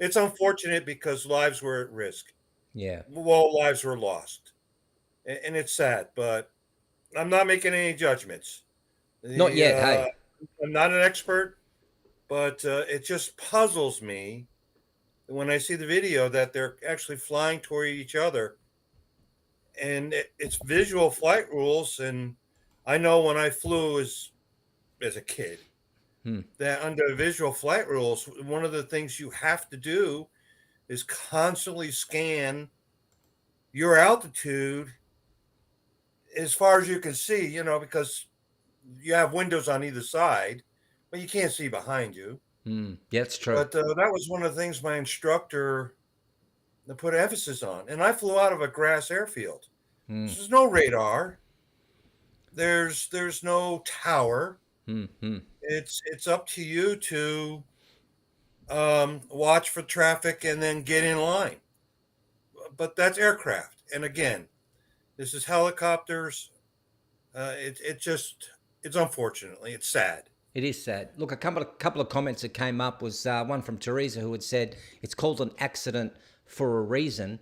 It's unfortunate because lives were at risk. yeah. Well, lives were lost. And it's sad, but I'm not making any judgments. Not yet, hey. I'm not an expert, but it just puzzles me when I see the video that they're actually flying toward each other. And it's visual flight rules. And I know when I flew as a kid, that under visual flight rules, one of the things you have to do is constantly scan your altitude as far as you can see, because you have windows on either side, but you can't see behind you. Yeah, it's true. But that was one of the things my instructor put emphasis on. And I flew out of a grass airfield. There's no radar. There's no tower. It's up to you to watch for traffic and then get in line. But that's aircraft. And again, this is helicopters. It's unfortunately, it's sad. It is sad. Look, a couple of comments that came up was one from Teresa who had said it's called an accident for a reason.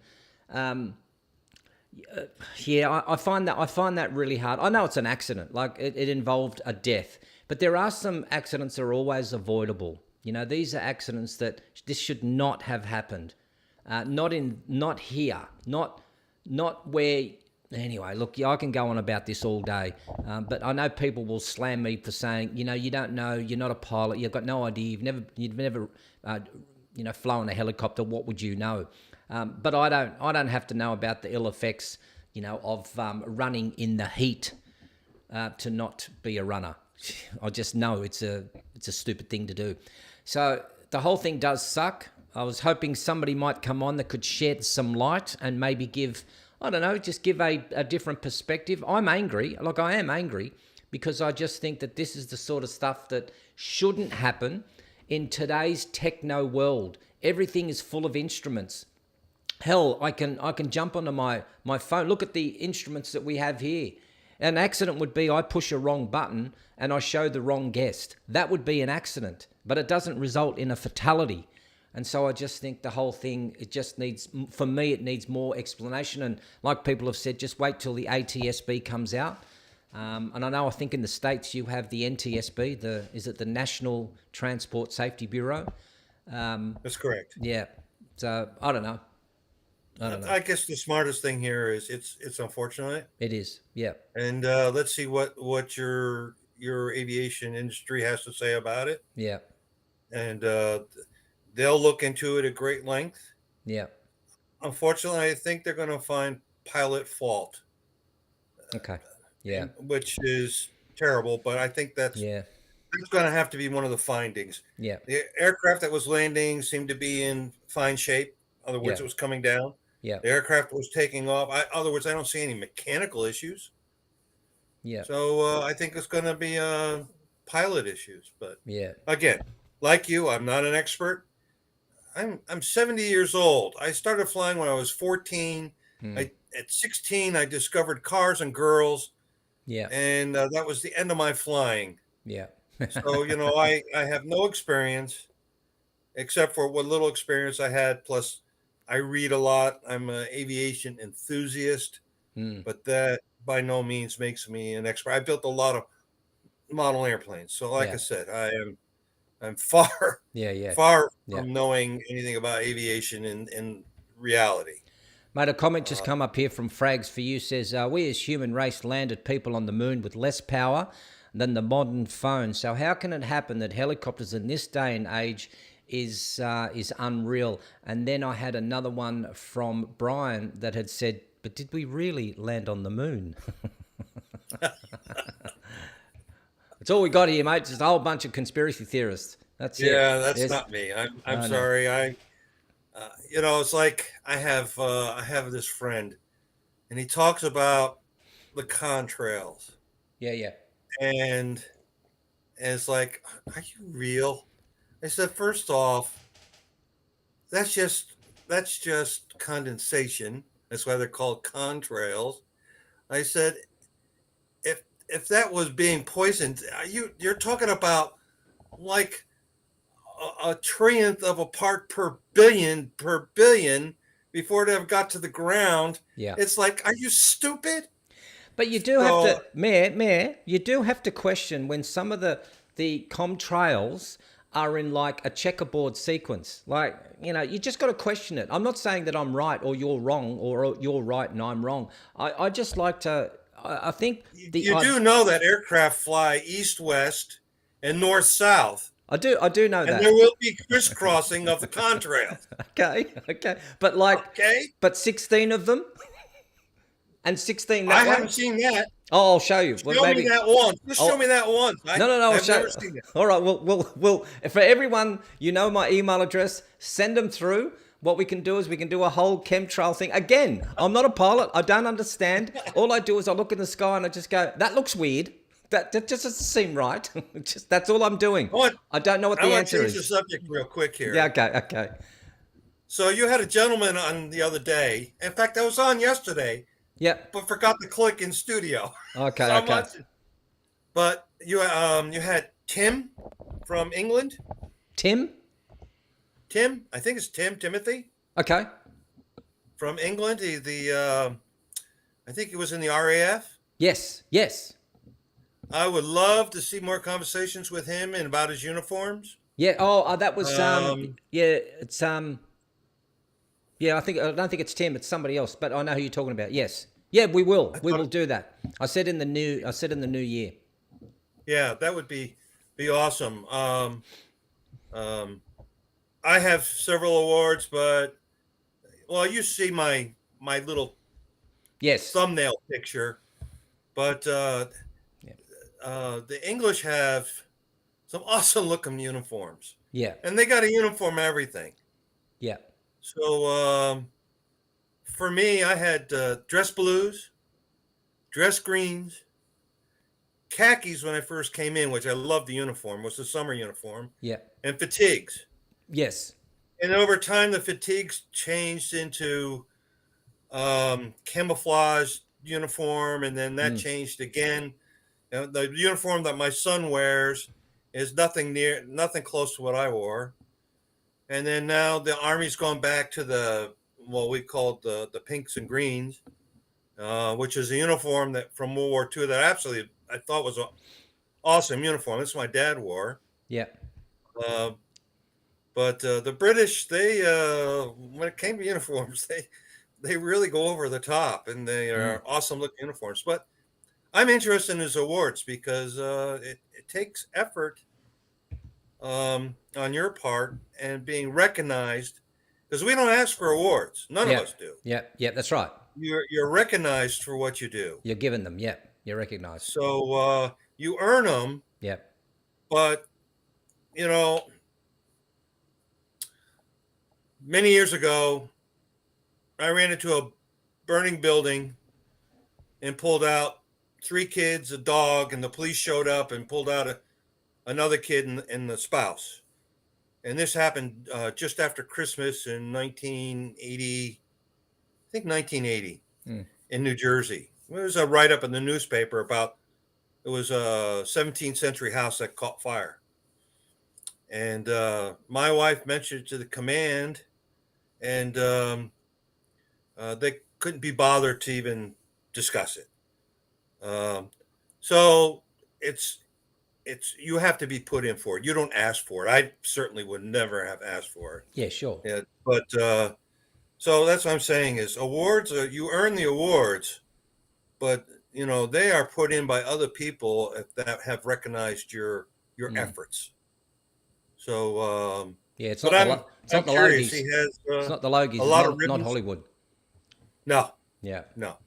Yeah, I find that really hard. I know it's an accident, like it involved a death, but there are some accidents that are always avoidable. These are accidents that this should not have happened. Not here, not where. Anyway, look, I can go on about this all day, but I know people will slam me for saying, you don't know, you're not a pilot, you've got no idea, you've never, flown a helicopter. What would you know? But I don't have to know about the ill effects, of running in the heat to not be a runner. I just know it's a stupid thing to do. So the whole thing does suck. I was hoping somebody might come on that could shed some light and maybe give, I don't know, just give a different perspective. I'm angry. Like, I am angry because I just think that this is the sort of stuff that shouldn't happen in today's techno world. Everything is full of instruments. Hell, I can jump onto my phone. Look at the instruments that we have here. An accident would be I push a wrong button and I show the wrong guest. That would be an accident, but it doesn't result in a fatality. And so I just think the whole thing, it just needs, for me, it needs more explanation. And like people have said, just wait till the ATSB comes out. And I think in the States you have the NTSB, is it the National Transport Safety Bureau? That's correct. Yeah. So I don't know. I guess the smartest thing here is it's unfortunate. It is. Yeah. And let's see what your aviation industry has to say about it. Yeah. And they'll look into it at great length. Yeah. Unfortunately, I think they're going to find pilot fault. Okay. Yeah. Which is terrible, but I think that's going to have to be one of the findings. Yeah. The aircraft that was landing seemed to be in fine shape. In other words, it was coming down. Yeah. The aircraft was taking off. In other words, I don't see any mechanical issues. Yeah. So I think it's going to be pilot issues. But again, like you, I'm not an expert. I'm 70 years old. I started flying when I was 14. At 16, I discovered cars and girls. Yeah. And that was the end of my flying. Yeah. So, I have no experience. except for what little experience I had. Plus, I read a lot. I'm an aviation enthusiast, Mm. but that by no means makes me an expert. I built a lot of model airplanes, so like I Yeah. said, I'm far Yeah. Yeah. far Yeah. from knowing anything about aviation in reality. Mate, a comment just come up here from Frags for you. Says, we as human race landed people on the moon with less power than the modern phone. So how can it happen that helicopters in this day and age is unreal? And then I had another one from Brian that had said, but did we really land on the moon? That's all we got here, mate. Just a whole bunch of conspiracy theorists. That's it. Yeah, that's Yes. not me. I'm No, no. sorry. It's like I have this friend, and he talks about the contrails, Yeah, yeah. and it's like, are you real? I said, first off, that's just condensation. That's why they're called contrails. I said, if that was being poisoned, you're talking about like a trillionth of a part per billion before it ever got to the ground. Yeah. It's like, are you stupid? But you do have So to, Mayor, you do have to question when some of the contrails are in like a checkerboard sequence. Like, you just got to question it. I'm not saying that I'm right or you're wrong or you're right and I'm wrong. I just like to, I think you do know that aircraft fly east-west and north-south, I do know and that. there will be crisscrossing of the contrails. Okay. But like, Okay, but 16 of them and 16 that I way? haven't seen that. Oh, I'll show you. Well, Show me that once. Just show me that once. No. I'll I've show. never seen it. All right. We'll. For everyone, my email address. Send them through. What we can do is we can do a whole chemtrail thing. Again, I'm not a pilot. I don't understand. All I do is I look in the sky and I just go, that looks weird. That just doesn't seem right. That's all I'm doing. I don't know what I the want to answer change the is. subject real quick here. Yeah. Okay. So you had a gentleman on the other day. In fact, I was on yesterday, Yeah. but forgot to click in studio. Okay. So I'm Okay. watching. But you had Tim from England. Tim. I think it's Timothy Okay. from England. I think he was in the RAF. Yes. I would love to see more conversations with him and about his uniforms. Yeah. Oh, that was Um, Yeah. It's Yeah. I don't think it's Tim. It's somebody else. But I know who you're talking about. Yes. Yeah. We will. We will do that. I said in the new year. Yeah, that would be awesome. I have several awards, but you see my little Yes. thumbnail picture, but the English have some awesome looking uniforms, Yeah. and they got a uniform everything. Yeah. So for me, I had dress blues, dress greens, khakis when I first came in, which I loved the uniform, was the summer uniform, Yeah. and fatigues. Yes. And over time, the fatigues changed into camouflage uniform, and then that changed again. The uniform that my son wears is nothing close to what I wore. And then now the Army's gone back to what we called the pinks and greens, which is a uniform that from World War II that absolutely I thought was an awesome uniform. This my dad wore. Yeah. But the British, they when it came to uniforms, they really go over the top, and they are awesome looking uniforms. But I'm interested in his awards because it takes effort on your part and being recognized, because we don't ask for awards. None of us do. Yeah. Yeah. That's right. You're recognized for what you do. You're giving them. Yeah. You're recognized. So you earn them, Yeah. but many years ago, I ran into a burning building and pulled out 3 kids, a dog, and the police showed up and pulled out another kid and the spouse. And this happened just after Christmas in 1980, I think 1980, in New Jersey. There was a write-up in the newspaper about it was a 17th century house that caught fire. And my wife mentioned it to the command, and they couldn't be bothered to even discuss it. So it's you have to be put in for it. You don't ask for it. I certainly would never have asked for it. Yeah, sure. Yeah, but so that's what I'm saying is awards. You earn the awards, but you know they are put in by other people that have recognized your efforts. So Yeah, it's but not I'm the curious. Logies. He has It's not the Logies. a lot It's of not ribbons. Hollywood. No, Yeah. no.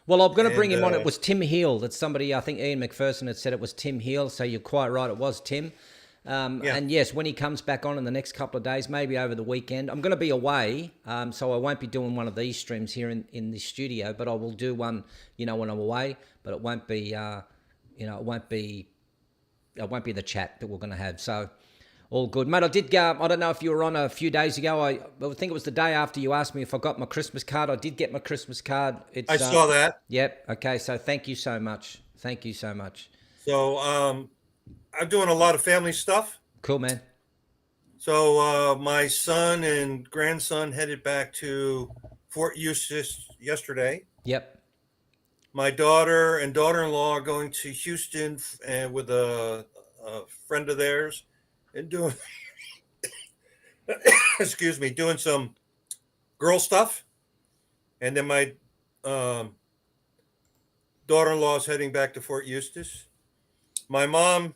Well, I'm going to bring And, him on. It was Tim Heel. That's somebody, I think Ian McPherson had said it was Tim Heel. So you're quite right. It was Tim. Yeah. And yes, when he comes back on in the next couple of days, maybe over the weekend, I'm going to be away. So I won't be doing one of these streams here in the studio, but I will do one, you know, when I'm away. But it won't be, it won't be the chat that we're going to have. So all good, mate. I did go. I don't know if you were on a few days ago. I think it was the day after you asked me if I got my Christmas card. I did get my Christmas card. I saw that. Yep. Okay. So thank you so much. Thank you so much. So I'm doing a lot of family stuff. Cool, man. So my son and grandson headed back to Fort Eustis yesterday. Yep. My daughter and daughter-in-law are going to Houston with a friend of theirs and doing excuse me, doing some girl stuff. And then my daughter-in-law is heading back to Fort Eustis. My mom,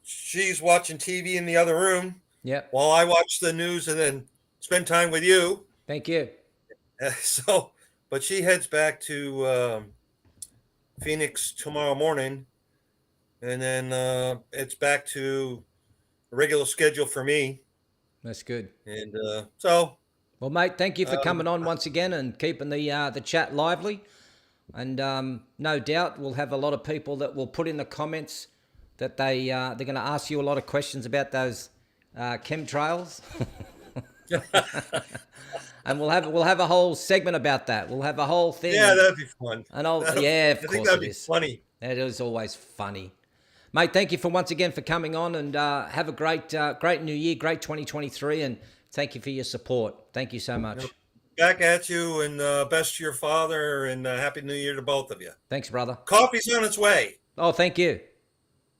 she's watching TV in the other room. Yep. While I watch the news and then spend time with you. Thank you. So, but she heads back to Phoenix tomorrow morning, and then it's back to a regular schedule for me. That's good. And so, well, mate, thank you for coming on once again and keeping the chat lively. And no doubt we'll have a lot of people that will put in the comments that they're going to ask you a lot of questions about those chemtrails. And we'll have a whole segment about that. We'll have a whole thing. Yeah, that'd be fun. And yeah, of I course think that'd it be is. funny. It is always funny. Mate, thank you for once again for coming on, and have a great new year, great 2023, and thank you for your support. Thank you so much. Back at you, and best to your father, and happy New Year to both of you. Thanks, brother. Coffee's on its way. Oh, thank you.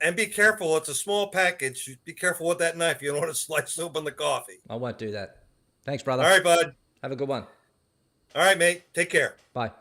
And be careful. It's a small package. Be careful with that knife. You don't want to slice open the coffee. I won't do that. Thanks, brother. All right, bud. Have a good one. All right, mate. Take care. Bye.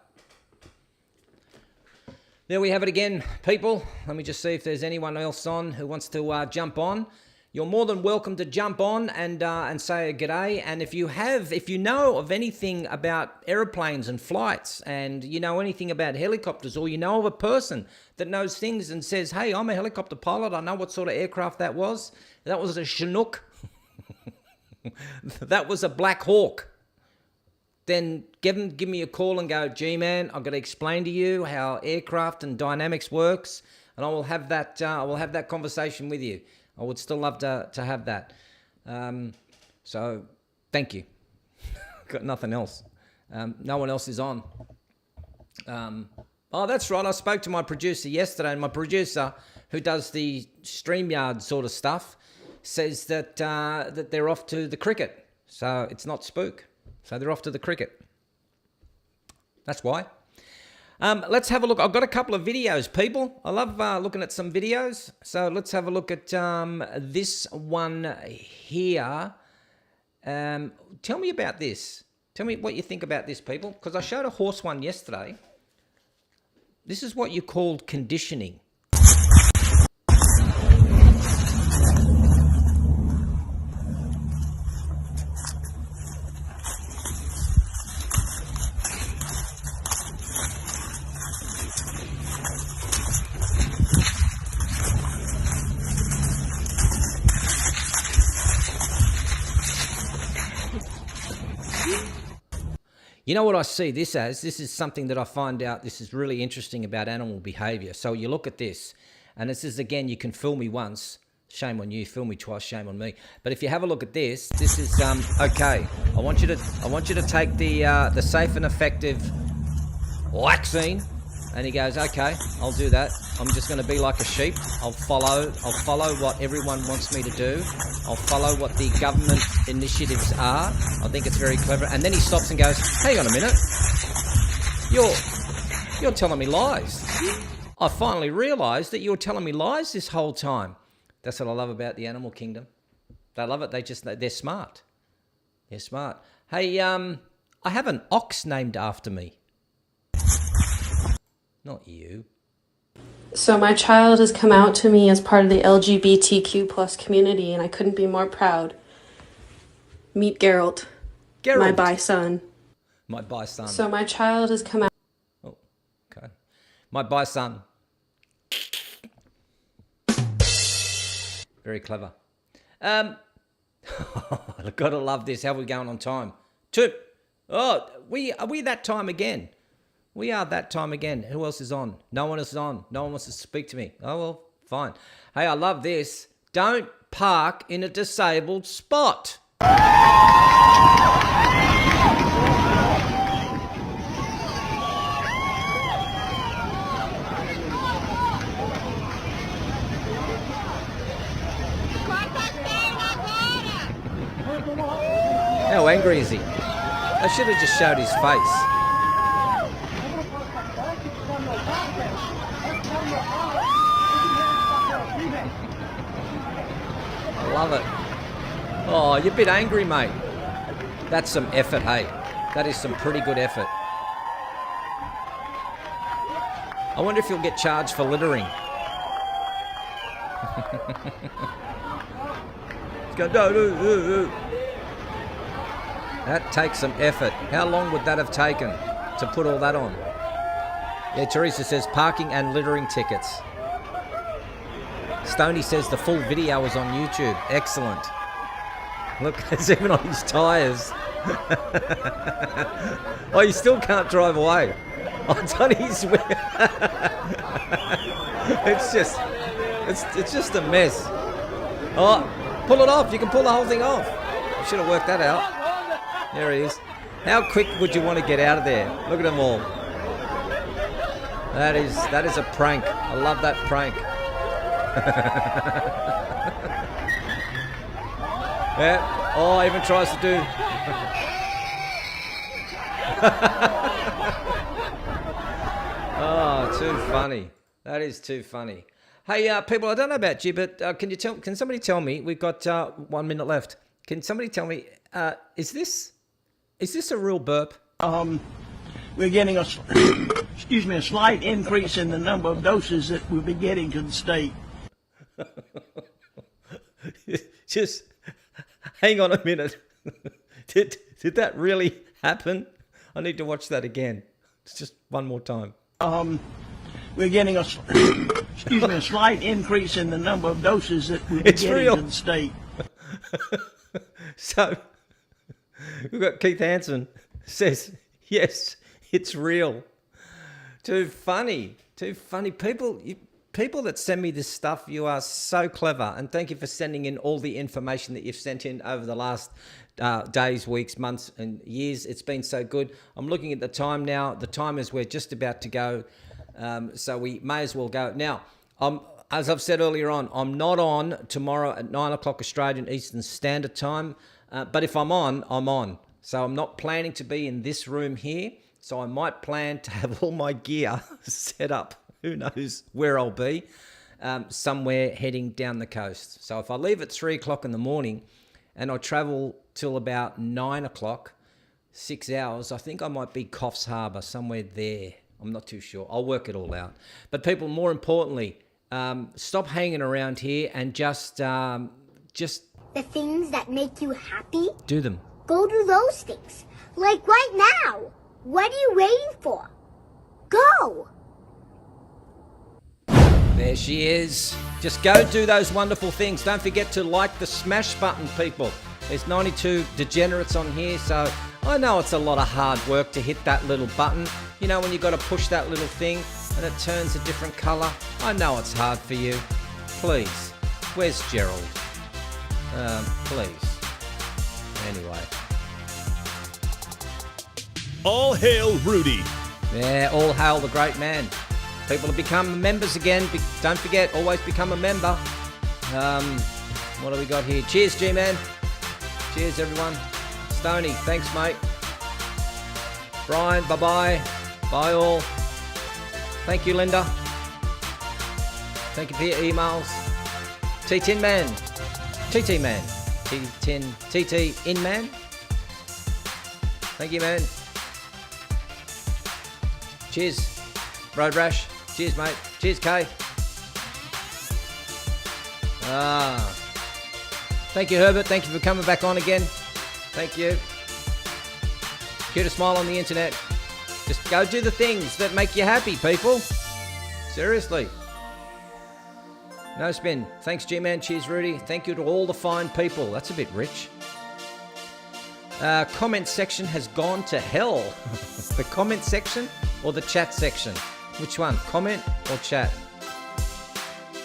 There we have it again, people. Let me just see if there's anyone else on who wants to jump on. You're more than welcome to jump on and say a g'day. And if you know of anything about aeroplanes and flights, and you know anything about helicopters, or you know of a person that knows things and says, hey, I'm a helicopter pilot, I know what sort of aircraft that was. That was a Chinook. That was a Black Hawk. Then give me a call and go, gee, man, I've got to explain to you how aircraft and dynamics works, and I will have that conversation with you. I would still love to have that. So thank you. Got nothing else. No one else is on. Oh, that's right. I spoke to my producer yesterday, and my producer, who does the StreamYard sort of stuff, says that that they're off to the cricket. So it's not spook. So they're off to the cricket. That's why. Let's have a look. I've got a couple of videos, people. I love looking at some videos. So let's have a look at this one here. Tell me about this. Tell me what you think about this, people. Because I showed a horse one yesterday. This is what you called conditioning. You know what I see this as? This is something that I find out this is really interesting about animal behavior. So you look at this, and this is, again, you can fool me once, shame on you, fool me twice, shame on me. But if you have a look at this, this is okay. I want you to take the safe and effective vaccine, And he goes, okay, I'll do that. I'm just going to be like a sheep. I'll follow what everyone wants me to do. I'll follow what the government initiatives are. I think it's very clever. And then he stops and goes, hang on a minute. You're telling me lies. I finally realised that you were telling me lies this whole time. That's what I love about the animal kingdom. They love it. They're smart. They're smart. Hey, I have an ox named after me. Not you. So my child has come out to me as part of the LGBTQ plus community, and I couldn't be more proud. Meet Geralt, my bi son. My bi son. So my child has come out. Oh, okay. My bi son. Very clever. I've got to love this. How are we going on time? Are we that time again? We are that time again. Who else is on? No one is on. No one wants to speak to me. Oh, well, fine. Hey, I love this. Don't park in a disabled spot. How angry is he? I should have just showed his face. I love it. Oh, you're a bit angry, mate. That's some effort, hey. That is some pretty good effort. I wonder if you'll get charged for littering. Let's go. No. That takes some effort. How long would that have taken to put all that on? Yeah, Teresa says parking and littering tickets. Stoney says the full video is on YouTube. Excellent. Look, it's even on his tyres. Oh, you still can't drive away. Oh, it's on his wheel. It's just a mess. Oh, pull it off. You can pull the whole thing off. You should have worked that out. There he is. How quick would you want to get out of there? Look at them all. That is a prank. I love that prank. Yeah. Oh, even tries to do. Oh, too funny. That is too funny. Hey, people, I don't know about you, but can somebody tell me? We've got 1 minute left. Can somebody tell me? Is this a real burp? We're getting a slight increase in the number of doses that we'll be getting to the state. Just hang on a minute. Did that really happen? I need to watch that again. It's just one more time. We're getting a slight increase in the number of doses that we'll be getting real. to the state. So we've got Keith Hansen says, yes, it's real. Too funny. People that send me this stuff, you are so clever. And thank you for sending in all the information that you've sent in over the last days, weeks, months, and years. It's been so good. I'm looking at the time now. The time is we're just about to go. So we may as well go. Now, as I've said earlier on, I'm not on tomorrow at 9 o'clock Australian Eastern Standard Time. But if I'm on, I'm on. So I'm not planning to be in this room here. So I might plan to have all my gear set up. Who knows where I'll be, somewhere heading down the coast. So if I leave at 3 o'clock in the morning and I travel till about 9 o'clock, 6 hours, I think I might be Coffs Harbour, somewhere there. I'm not too sure. I'll work it all out. But people, more importantly, stop hanging around here and just the things that make you happy? Do them. Go do those things. Like right now. What are you waiting for? Go! There she is. Just go do those wonderful things. Don't forget to like the smash button, people. There's 92 degenerates on here, so I know it's a lot of hard work to hit that little button. You know, when you got to push that little thing and it turns a different colour. I know it's hard for you. Please. Where's Gerald? Please. Anyway. All hail Rudy. Yeah, all hail the great man. people have become members again. Don't forget, always become a member. What do we got here? Cheers, G-Man. Cheers, everyone. Stoney, thanks, mate. Brian, bye-bye. Bye, all. Thank you, Linda. Thank you for your emails. T10 Man. TT Man. T10. TT in Man. Thank you, man. Cheers, Road Rash. Cheers, mate. Cheers, Kay. Thank you, Herbert. Thank you for coming back on again. Thank you. Cue to smile on the internet. Just go do the things that make you happy, people. Seriously. No spin. Thanks, G-Man. Cheers, Rudy. Thank you to all the fine people. That's a bit rich. Comment section has gone to hell. The comment section or the chat section? Which one? Comment or chat?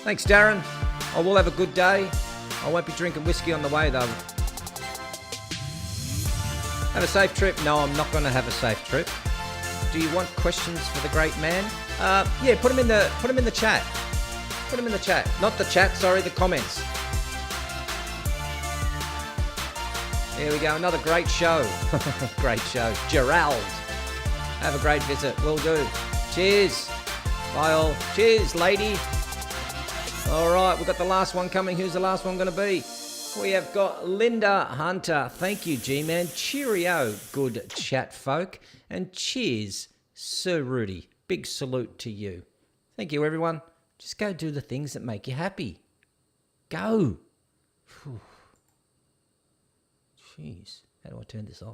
Thanks, Darren. I will have a good day. I won't be drinking whiskey on the way, though. Have a safe trip. No, I'm not going to have a safe trip. Do you want questions for the great man? Yeah, put them in the chat. Put them in the chat. Not the chat, sorry, the comments. There we go, another great show. Great show. Gerald. Have a great visit. Will do. Cheers. Bye all. Cheers, lady. All right, we've got the last one coming. Who's the last one going to be? We have got Linda Hunter. Thank you, G-Man. Cheerio, good chat folk. And cheers, Sir Rudy. Big salute to you. Thank you, everyone. Just go do the things that make you happy. Go. Whew. Jeez, how do I turn this off?